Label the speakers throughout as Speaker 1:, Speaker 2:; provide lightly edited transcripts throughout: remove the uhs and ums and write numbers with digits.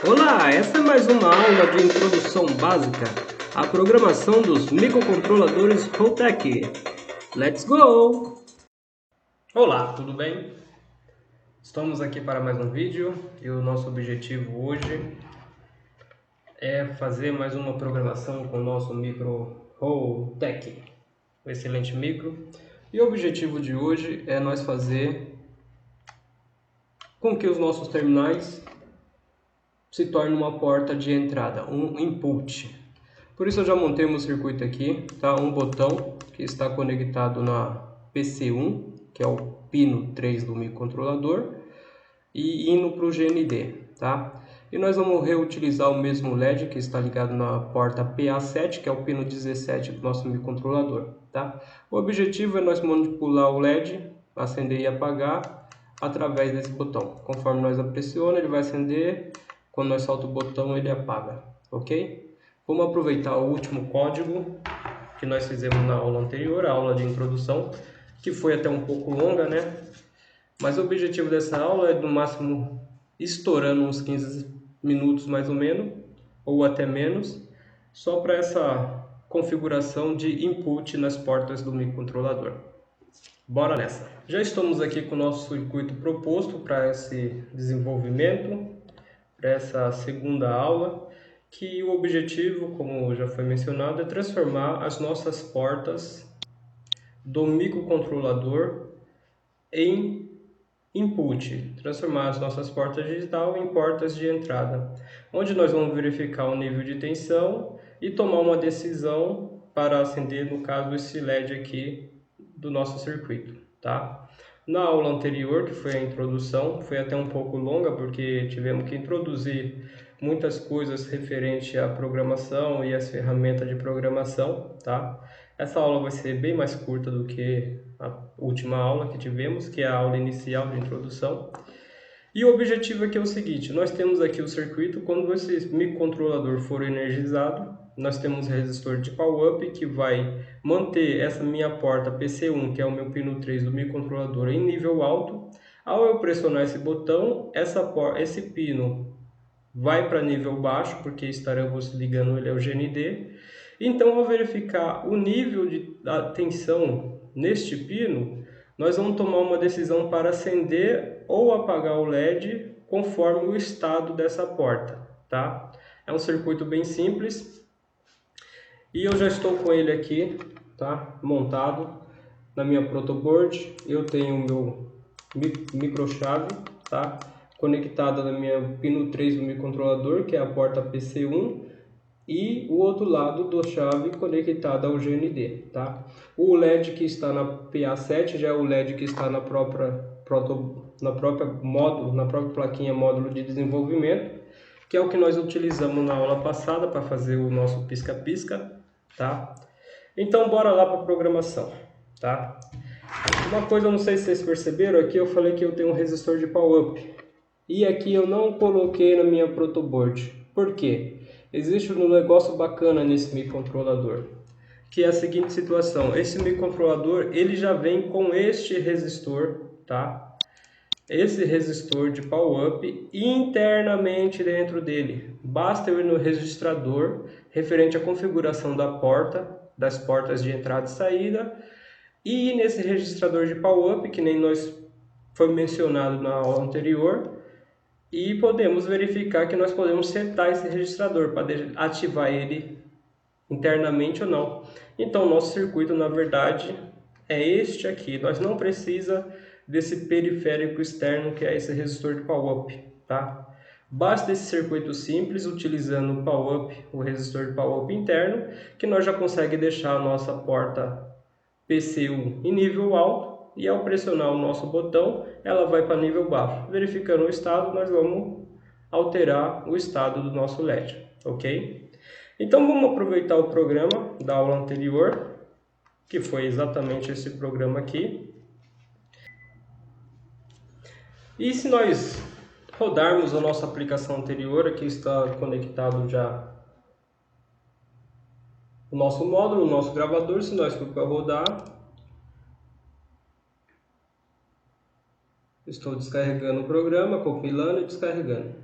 Speaker 1: Olá, essa é mais uma aula de introdução básica à programação dos microcontroladores Holtec. Let's go! Olá, tudo bem? Estamos aqui para mais um vídeo e o nosso objetivo hoje é fazer mais uma programação com o nosso micro Holtec, um excelente micro. E o objetivo de hoje é nós fazer com que os nossos terminais se torne uma porta de entrada, um input. Por isso eu já montei meu circuito aqui, tá? Um botão que está conectado na PC1, que é o pino 3 do microcontrolador, e indo para o GND, tá? E nós vamos reutilizar o mesmo LED que está ligado na porta PA7, que é o pino 17 do nosso microcontrolador, tá? O objetivo é nós manipular o LED, acender e apagar através desse botão. Conforme nós pressionamos, ele vai acender. Quando nós solta o botão, ele apaga, ok? Vamos aproveitar o último código que nós fizemos na aula anterior, a aula de introdução, que foi até um pouco longa, né? Mas o objetivo dessa aula é, no máximo, estourando uns 15 minutos mais ou menos, ou até menos, só para essa configuração de input nas portas do microcontrolador. Bora nessa! Já estamos aqui com o nosso circuito proposto para esse desenvolvimento, para essa segunda aula, que o objetivo, como já foi mencionado, é transformar as nossas portas do microcontrolador em input, transformar as nossas portas digital em portas de entrada, onde nós vamos verificar o nível de tensão e tomar uma decisão para acender, no caso, esse LED aqui do nosso circuito, tá? Na aula anterior, que foi a introdução, foi até um pouco longa, porque tivemos que introduzir muitas coisas referente à programação e às ferramentas de programação, tá? Essa aula vai ser bem mais curta do que a última aula que tivemos, que é a aula inicial de introdução. E o objetivo aqui é o seguinte: nós temos aqui o circuito. Quando esse microcontrolador for energizado, nós temos o resistor de power-up que vai manter essa minha porta PC1, que é o meu pino 3 do microcontrolador, em nível alto. Ao eu pressionar esse botão, esse pino vai para nível baixo, porque estaremos ligando ele ao GND. Então, ao verificar o nível de tensão neste pino, nós vamos tomar uma decisão para acender ou apagar o LED conforme o estado dessa porta, tá? É um circuito bem simples e eu já estou com ele aqui, tá? Montado na minha protoboard. Eu tenho o meu microchave, tá? Conectada na minha pino 3 do microcontrolador, que é a porta PC1, e o outro lado da chave conectada ao GND, tá? O LED que está na PA7 já é o LED que está na própria plaquinha módulo de desenvolvimento, que é o que nós utilizamos na aula passada para fazer o nosso pisca-pisca, tá? Então bora lá para a programação, tá? Uma coisa, eu não sei se vocês perceberam, aqui eu falei que eu tenho um resistor de power-up. E aqui eu não coloquei na minha protoboard. Por quê? Existe um negócio bacana nesse microcontrolador, que é a seguinte situação: esse microcontrolador ele já vem com este resistor, tá? Esse resistor de power-up internamente dentro dele. Basta eu ir no registrador referente à configuração da porta, das portas de entrada e saída, e nesse registrador de power-up, que nem nós foi mencionado na aula anterior, e podemos verificar que nós podemos setar esse registrador para ativar ele internamente ou não. Então, nosso circuito, na verdade, é este aqui. Nós não precisa desse periférico externo que é esse resistor de power-up, tá? Basta esse circuito simples, utilizando o power-up, o resistor de power-up interno, que nós já conseguimos deixar a nossa porta PC1 em nível alto, e ao pressionar o nosso botão, ela vai para nível baixo. Verificando o estado, nós vamos alterar o estado do nosso LED, ok? Então vamos aproveitar o programa da aula anterior, que foi exatamente esse programa aqui. E se nós rodarmos a nossa aplicação anterior, aqui está conectado já o nosso módulo, o nosso gravador. Se nós for para rodar, estou descarregando o programa, compilando e descarregando.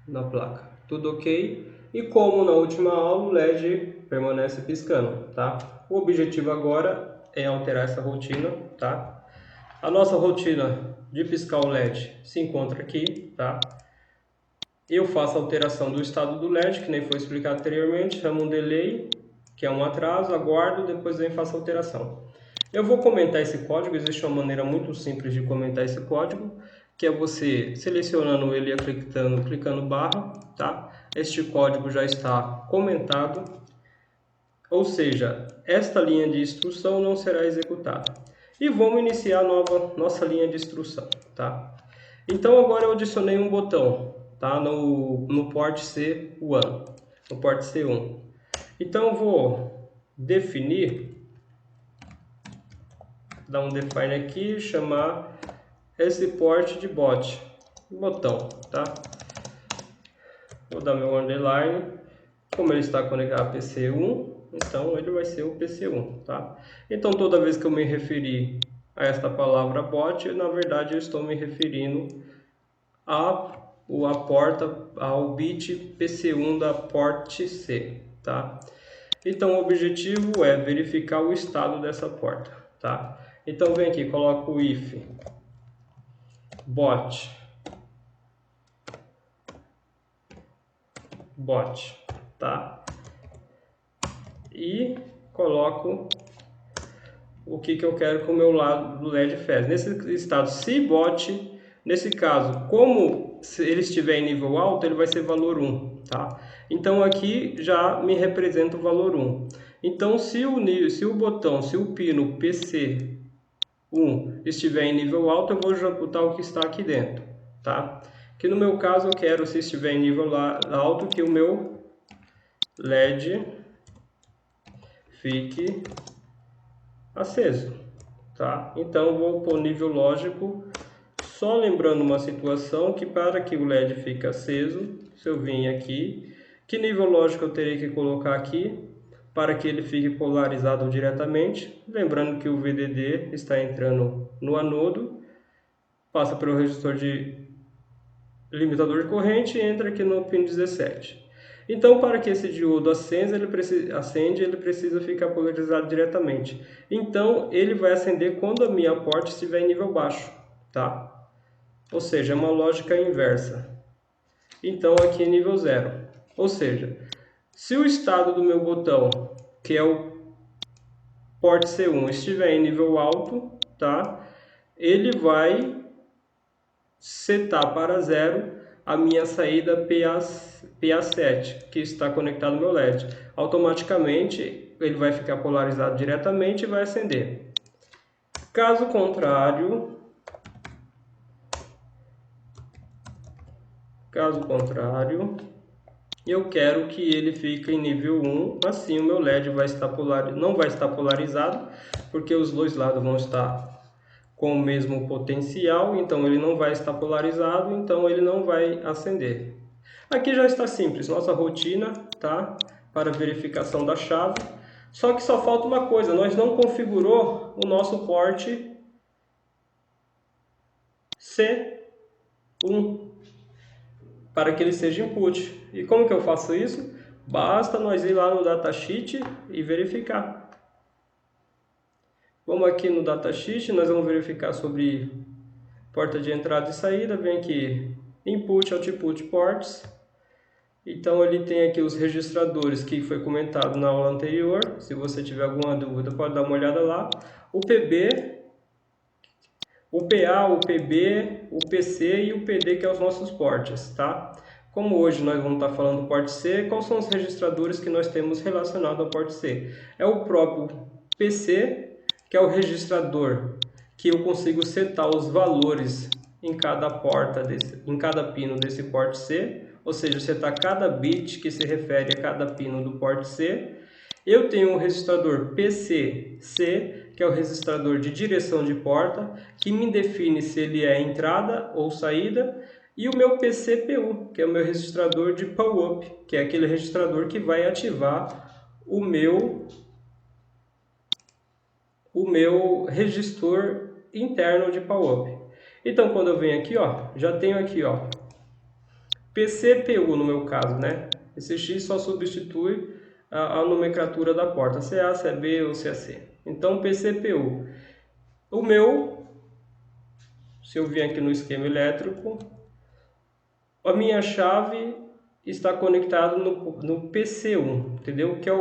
Speaker 1: na placa. Tudo ok? E como na última aula o LED permanece piscando, tá? O objetivo agora é alterar essa rotina, tá? A nossa rotina de piscar o LED se encontra aqui, tá? Eu faço a alteração do estado do LED, que nem foi explicado anteriormente, chamo um delay, que é um atraso, aguardo, depois vem e faço a alteração. Eu vou comentar esse código, existe uma maneira muito simples de comentar esse código, que é você selecionando ele e clicando barra, tá? Este código já está comentado, ou seja, esta linha de instrução não será executada. E vamos iniciar a nossa linha de instrução, tá? Então agora eu adicionei um botão, tá? No port C1, no port C1. Então eu vou definir, dar um define aqui, chamar esse port de botão, tá? Vou dar meu underline, como ele está conectado a PC1, então ele vai ser o PC1, tá? Então toda vez que eu me referir a esta palavra bot, na verdade eu estou me referindo ao bit PC1 da porta C, tá? Então o objetivo é verificar o estado dessa porta, tá? Então vem aqui, coloco o if bot, tá? E coloco o que eu quero que o meu lado do LED fez. Nesse estado, se bot, nesse caso, como se ele estiver em nível alto, ele vai ser valor 1, tá? Então aqui já me representa o valor 1. Então se o pino PC1 estiver em nível alto, eu vou executar o que está aqui dentro, tá? Que no meu caso eu quero, se estiver em nível alto, que o meu LED fique aceso, tá? Então vou pôr nível lógico, só lembrando uma situação que para que o LED fique aceso, se eu vim aqui, que nível lógico eu terei que colocar aqui para que ele fique polarizado diretamente, lembrando que o VDD está entrando no anodo, passa pelo resistor de limitador de corrente e entra aqui no pin 17. Então, para que esse diodo acenda, ele precisa ficar polarizado diretamente. Então, ele vai acender quando a minha porta estiver em nível baixo, tá? Ou seja, é uma lógica inversa. Então, aqui é nível 0. Ou seja, se o estado do meu botão, que é o port C1, estiver em nível alto, tá? Ele vai setar para 0 a minha saída PA7, que está conectado ao meu LED. Automaticamente ele vai ficar polarizado diretamente e vai acender. Caso contrário, eu quero que ele fique em nível 1, assim o meu LED não vai estar polarizado, porque os dois lados vão estar com o mesmo potencial, então ele não vai estar polarizado, então ele não vai acender. Aqui já está simples, nossa rotina, tá? Para verificação da chave. Só que só falta uma coisa, nós não configurou o nosso port C1 para que ele seja input. E como que eu faço isso? Basta nós ir lá no datasheet e verificar. Vamos aqui no datasheet, nós vamos verificar sobre porta de entrada e saída, vem aqui Input, Output Ports. Então ele tem aqui os registradores que foi comentado na aula anterior. Se você tiver alguma dúvida, pode dar uma olhada lá. O PB, o PA, o PB, o PC e o PD, que é os nossos ports, tá? Como hoje nós vamos estar falando do port C, quais são os registradores que nós temos relacionados ao port C? É o próprio PC, que é o registrador que eu consigo setar os valores em cada em cada pino desse port C, ou seja, setar cada bit que se refere a cada pino do port C. Eu tenho um registrador PC-C, que é o registrador de direção de porta, que me define se ele é entrada ou saída, e o meu PC-PU, que é o meu registrador de pull-up, que é aquele registrador que vai ativar o meu resistor interno de power up. Então, quando eu venho aqui, ó, já tenho aqui, ó, PCPU no meu caso, né? Esse X só substitui a nomenclatura da porta, se é A, se é B ou se é C. Então, PCPU. O meu, se eu vir aqui no esquema elétrico, a minha chave está conectada no PC1, entendeu? Que é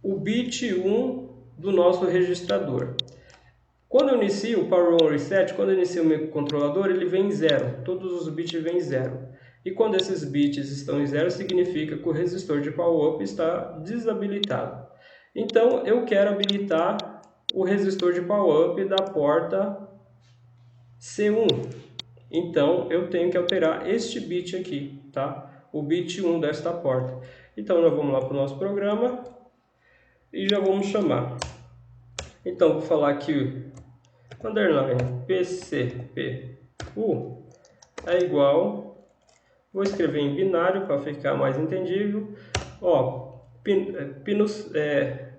Speaker 1: o bit 1 do nosso registrador. Quando eu inicio o Power On Reset, quando eu inicio o microcontrolador, ele vem em 0. Todos os bits vêm em 0. E quando esses bits estão em 0, significa que o resistor de Power Up está desabilitado. Então, eu quero habilitar o resistor de Power Up da porta C1. Então, eu tenho que alterar este bit aqui, tá? O bit 1 desta porta. Então, nós vamos lá para o nosso programa e já vamos chamar. Então, vou falar aqui underline PCPU é igual, vou escrever em binário para ficar mais entendível, ó, pinos,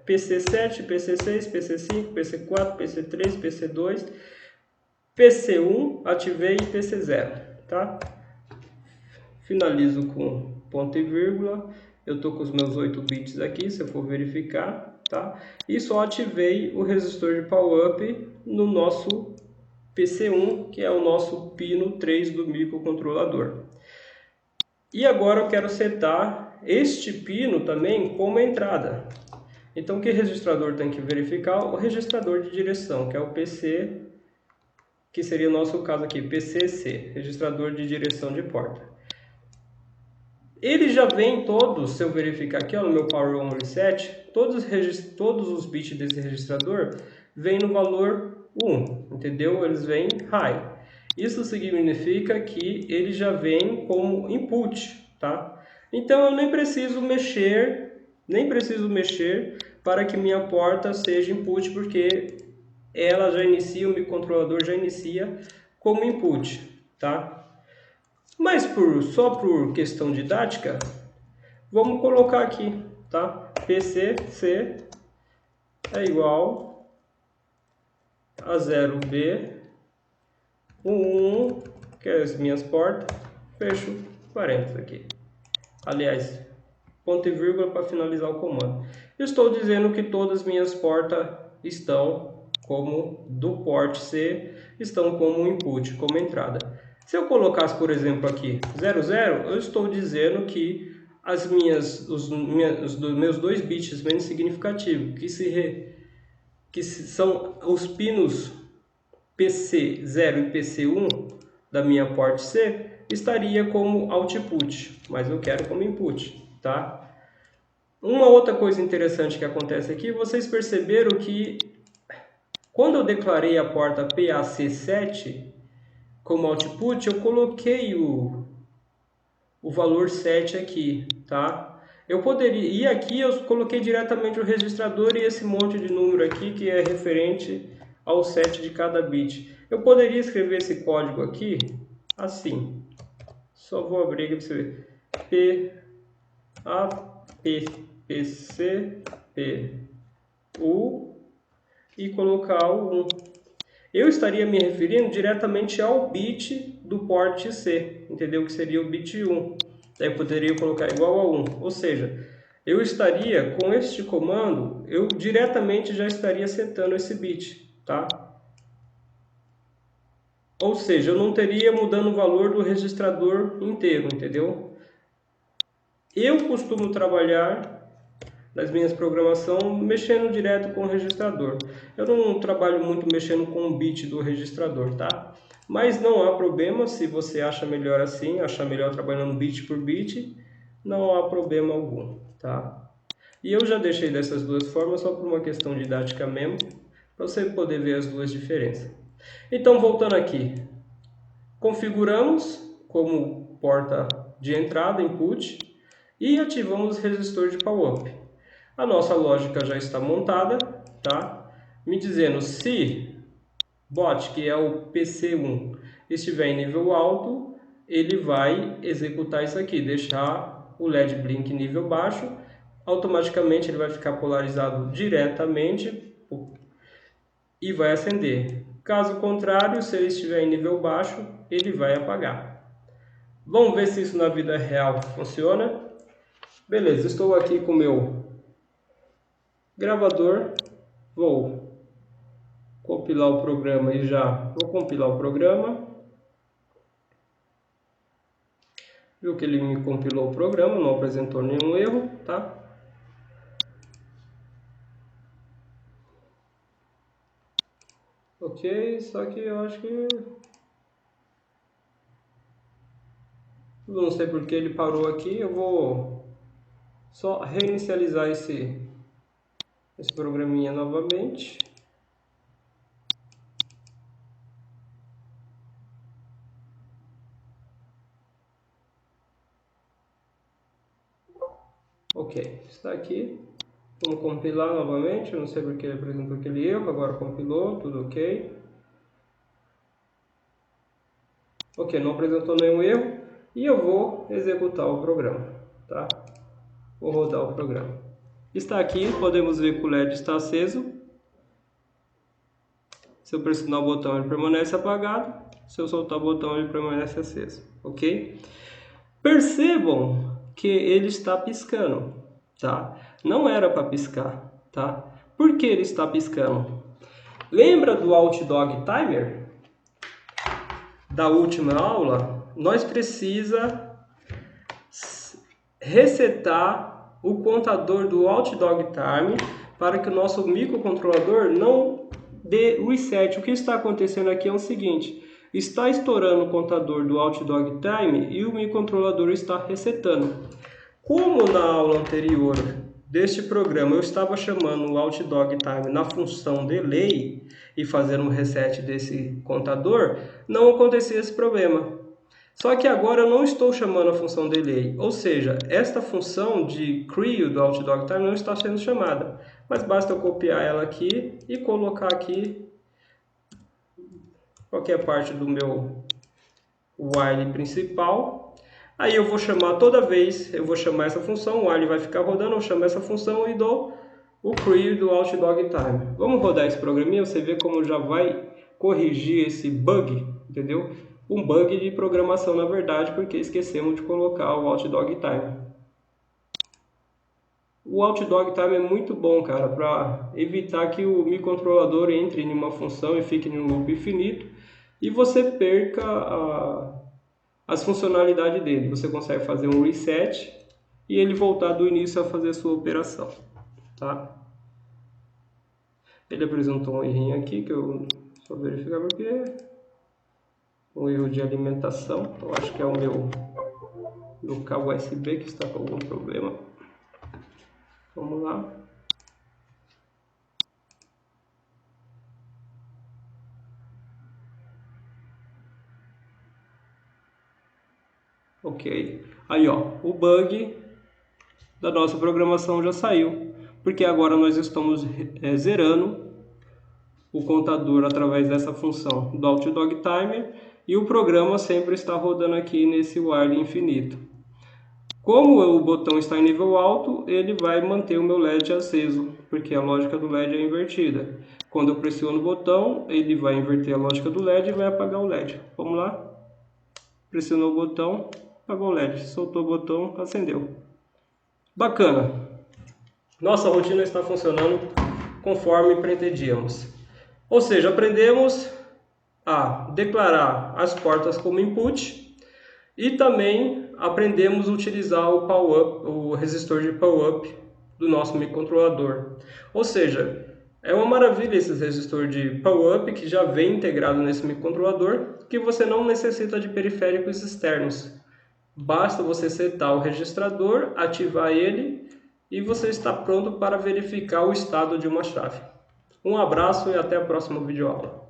Speaker 1: PC7, PC6, PC5, PC4, PC3, PC2, PC1, ativei e PC0, tá? Finalizo com ponto e vírgula, eu estou com os meus 8 bits aqui, se eu for verificar, tá? E só ativei o resistor de Power Up no nosso PC1, que é o nosso pino 3 do microcontrolador. E agora eu quero setar este pino também como entrada. Então, que registrador tem que verificar? O registrador de direção, que é o PC, que seria o nosso caso aqui, PCC, registrador de direção de porta. Ele já vem todos, se eu verificar aqui ó, no meu Power On Reset, todos os bits desse registrador vêm no valor 1, entendeu? Eles vêm high. Isso significa que ele já vem como input, tá? Então eu nem preciso mexer para que minha porta seja input, porque ela já inicia, o microcontrolador já inicia como input, tá? Mas só por questão didática, vamos colocar aqui, tá? PCC é igual a 0B 1, que é as minhas portas, fecho parênteses aqui. Aliás, ponto e vírgula para finalizar o comando. Estou dizendo que todas as minhas portas estão como do port C, estão como input, como entrada. Se eu colocasse, por exemplo, aqui 00, eu estou dizendo que os meus 2 bits menos significativos, que são os pinos PC0 e PC1 da minha port C, estaria como output, mas eu quero como input, tá? Uma outra coisa interessante que acontece aqui, vocês perceberam que quando eu declarei a porta PAC7 como output, eu coloquei o valor 7 aqui, tá? Eu poderia, e aqui eu coloquei diretamente o registrador e esse monte de número aqui que é referente ao 7 de cada bit. Eu poderia escrever esse código aqui assim. Só vou abrir aqui para você ver. PAPCPU e colocar o 1. Eu estaria me referindo diretamente ao bit do port C, entendeu? Que seria o bit 1. Daí eu poderia colocar igual a 1. Ou seja, eu estaria, com este comando, eu diretamente já estaria setando esse bit, tá? Ou seja, eu não teria mudando o valor do registrador inteiro, entendeu? Eu costumo trabalhar nas minhas programações mexendo direto com o registrador. Eu não trabalho muito mexendo com o bit do registrador, tá? Mas não há problema, se você acha melhor assim, achar melhor trabalhando bit por bit, não há problema algum, tá? E eu já deixei dessas duas formas só por uma questão didática mesmo, para você poder ver as duas diferenças. Então, voltando aqui, configuramos como porta de entrada, input, e ativamos o resistor de power up. A nossa lógica já está montada, tá? Me dizendo se bot, que é o PC1, estiver em nível alto, ele vai executar isso aqui, deixar o LED blink em nível baixo, automaticamente ele vai ficar polarizado diretamente e vai acender. Caso contrário, se ele estiver em nível baixo, ele vai apagar. Vamos ver se isso na vida real funciona. Beleza, estou aqui com o meu gravador. Vou compilar o programa e já vou compilar o programa. Viu que ele me compilou o programa, não apresentou nenhum erro, tá? Ok, só que eu acho que... Eu não sei porque ele parou aqui, eu vou só reinicializar esse programinha novamente. Ok, está aqui. Vamos compilar novamente, eu não sei porque ele apresentou aquele erro, agora compilou, tudo ok. Ok, não apresentou nenhum erro e eu vou executar o programa, tá? Vou rodar o programa. Está aqui, podemos ver que o LED está aceso. Se eu pressionar o botão, ele permanece apagado. Se eu soltar o botão, ele permanece aceso, ok? Percebam que ele está piscando, tá? Não era para piscar, tá? Por que ele está piscando? Lembra do Outdog Timer? Da última aula, nós precisa resetar o contador do Outdog Time para que o nosso microcontrolador não dê reset. O que está acontecendo aqui é o seguinte: está estourando o contador do Outdog Time e o microcontrolador está resetando. Como na aula anterior deste programa eu estava chamando o Outdog Time na função delay e fazendo um reset desse contador, não acontecia esse problema. Só que agora eu não estou chamando a função delay, ou seja, esta função de CREO do Outdog Time não está sendo chamada. Mas basta eu copiar ela aqui e colocar aqui qualquer parte do meu while principal. Aí eu vou chamar toda vez, eu vou chamar essa função, o while vai ficar rodando, eu chamo essa função e dou o CREO do Outdog Time. Vamos rodar esse programinha, você vê como já vai corrigir esse bug, entendeu? Um bug de programação, na verdade, porque esquecemos de colocar o Outdog Time. O Outdog Time é muito bom, cara, para evitar que o microcontrolador entre em uma função e fique em um loop infinito e você perca as funcionalidades dele. Você consegue fazer um reset e ele voltar do início a fazer a sua operação, tá? Ele apresentou um errinho aqui que eu só verificar porque um erro de alimentação. Eu acho que é o meu cabo USB que está com algum problema. Vamos lá. Ok. Aí, ó, o bug da nossa programação já saiu, porque agora nós estamos zerando o contador através dessa função do Outdog Timer e o programa sempre está rodando aqui nesse while infinito. Como o botão está em nível alto, ele vai manter o meu LED aceso, porque a lógica do LED é invertida. Quando eu pressiono o botão, ele vai inverter a lógica do LED e vai apagar o LED. Vamos lá? Pressionou o botão, apagou o LED. Soltou o botão, acendeu. Bacana! Nossa rotina está funcionando conforme pretendíamos. Ou seja, aprendemos a declarar as portas como input e também aprendemos a utilizar o power-up, o resistor de power-up do nosso microcontrolador. Ou seja, é uma maravilha esse resistor de power-up que já vem integrado nesse microcontrolador, que você não necessita de periféricos externos. Basta você setar o registrador, ativar ele e você está pronto para verificar o estado de uma chave. Um abraço e até a próxima videoaula.